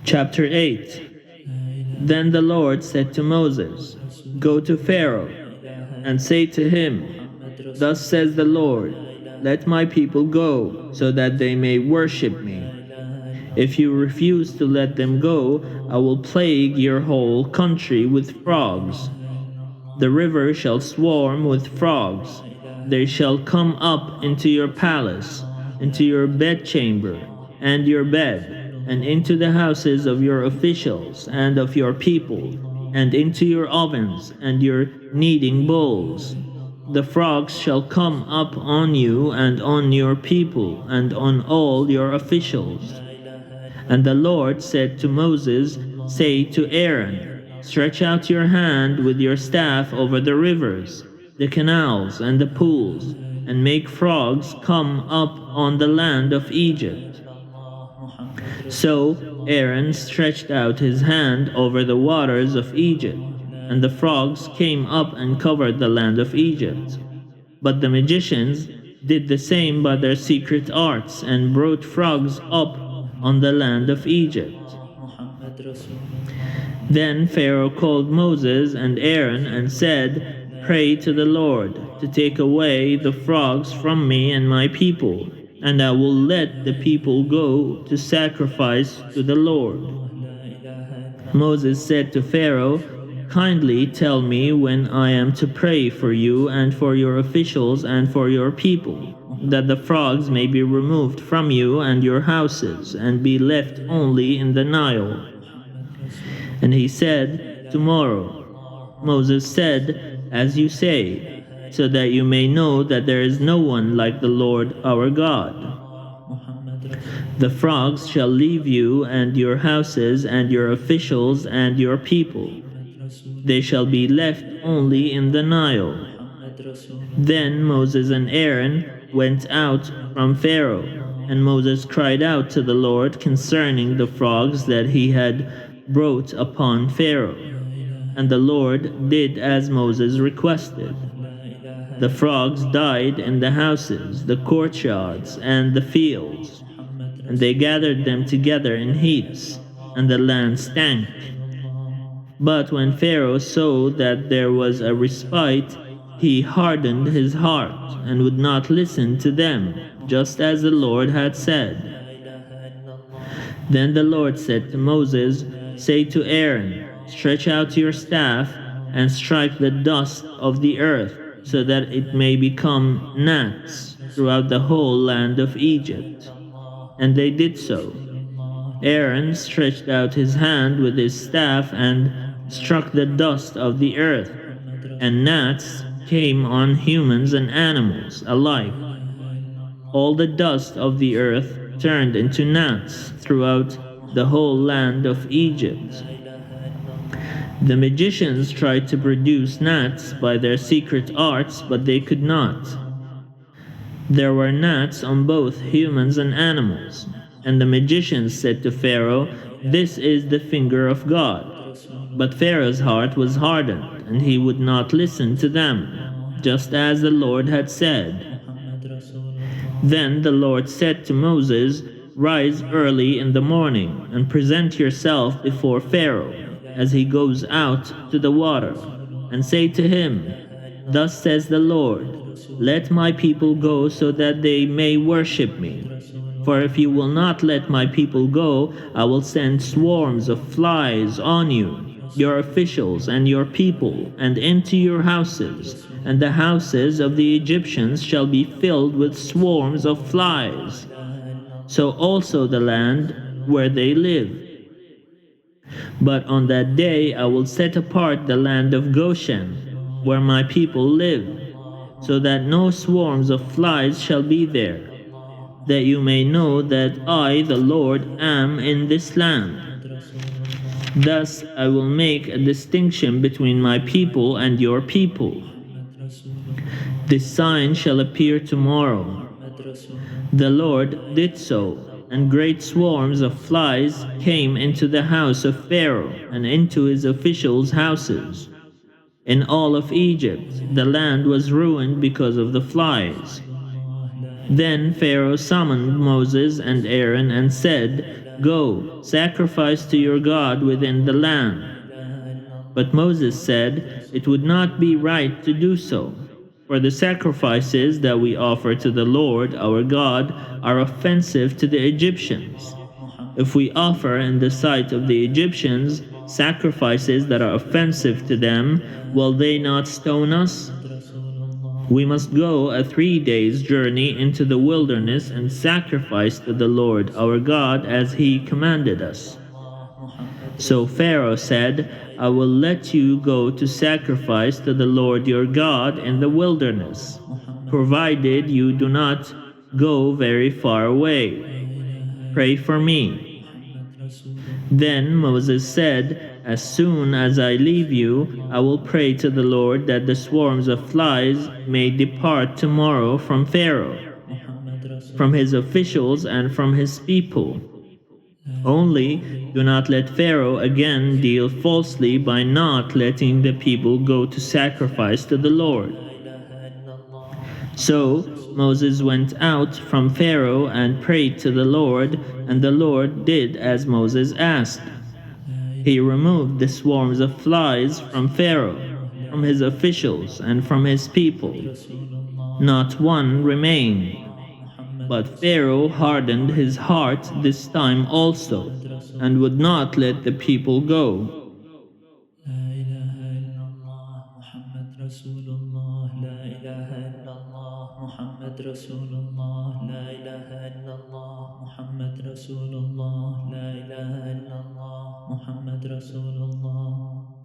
Chapter 8. Then the Lord said to Moses, "Go to Pharaoh, and say to him, Thus says the Lord, let my people go, so that they may worship me. If you refuse to let them go, I will plague your whole country with frogs. The river shall swarm with frogs. They shall come up into your palace, into your bedchamber, and your bed, and into the houses of your officials and of your people, and into your ovens and your kneading bowls. The frogs shall come up on you and on your people and on all your officials." And the Lord said to Moses, "Say to Aaron, Stretch out your hand with your staff over the rivers, the canals, and the pools, and make frogs come up on the land of Egypt." So Aaron stretched out his hand over the waters of Egypt, and the frogs came up and covered the land of Egypt. But the magicians did the same by their secret arts, and brought frogs up on the land of Egypt. Then Pharaoh called Moses and Aaron and said, "Pray to the Lord to take away the frogs from me and my people, and I will let the people go to sacrifice to the Lord." Moses said to Pharaoh, "Kindly tell me when I am to pray for you and for your officials and for your people, that the frogs may be removed from you and your houses, and be left only in the Nile." And he said, "Tomorrow." Moses said, "As you say, so that you may know that there is no one like the Lord our God. The frogs shall leave you and your houses and your officials and your people. They shall be left only in the Nile." Then Moses and Aaron went out from Pharaoh, and Moses cried out to the Lord concerning the frogs that he had brought upon Pharaoh. And the Lord did as Moses requested. The frogs died in the houses, the courtyards, and the fields, and they gathered them together in heaps, and the land stank. But when Pharaoh saw that there was a respite, he hardened his heart, and would not listen to them, just as the Lord had said. Then the Lord said to Moses, "Say to Aaron, Stretch out your staff, and strike the dust of the earth, so that it may become gnats throughout the whole land of Egypt." And they did so. Aaron stretched out his hand with his staff and struck the dust of the earth, and gnats came on humans and animals alike. All the dust of the earth turned into gnats throughout the whole land of Egypt. The magicians tried to produce gnats by their secret arts, but they could not. There were gnats on both humans and animals. And the magicians said to Pharaoh, "This is the finger of God." But Pharaoh's heart was hardened, and he would not listen to them, just as the Lord had said. Then the Lord said to Moses, "Rise early in the morning, and present yourself before Pharaoh, as he goes out to the water, and say to him, Thus says the Lord, let my people go so that they may worship me. For if you will not let my people go, I will send swarms of flies on you, your officials and your people, and into your houses, and the houses of the Egyptians shall be filled with swarms of flies. So also the land where they live. But on that day I will set apart the land of Goshen, where my people live, so that no swarms of flies shall be there, that you may know that I, the Lord, am in this land. Thus I will make a distinction between my people and your people. This sign shall appear tomorrow." The Lord did so, and great swarms of flies came into the house of Pharaoh and into his officials' houses. In all of Egypt, the land was ruined because of the flies. Then Pharaoh summoned Moses and Aaron and said, "Go, sacrifice to your God within the land." But Moses said, "It would not be right to do so, for the sacrifices that we offer to the Lord our God are offensive to the Egyptians. If we offer in the sight of the Egyptians sacrifices that are offensive to them, will they not stone us? We must go a 3 days' journey into the wilderness and sacrifice to the Lord our God as he commanded us." So Pharaoh said, "I will let you go to sacrifice to the Lord your God in the wilderness, provided you do not go very far away. Pray for me." Then Moses said, "As soon as I leave you, I will pray to the Lord that the swarms of flies may depart tomorrow from Pharaoh, from his officials, and from his people. Only do not let Pharaoh again deal falsely by not letting the people go to sacrifice to the Lord." So Moses went out from Pharaoh and prayed to the Lord, and the Lord did as Moses asked. He removed the swarms of flies from Pharaoh, from his officials, and from his people. Not one remained. But Pharaoh hardened his heart this time also, and would not let the people go. لا إله إلا الله محمد رسول الله لا إله إلا الله محمد رسول الله لا إله إلا الله محمد رسول الله لا إله إلا الله محمد رسول الله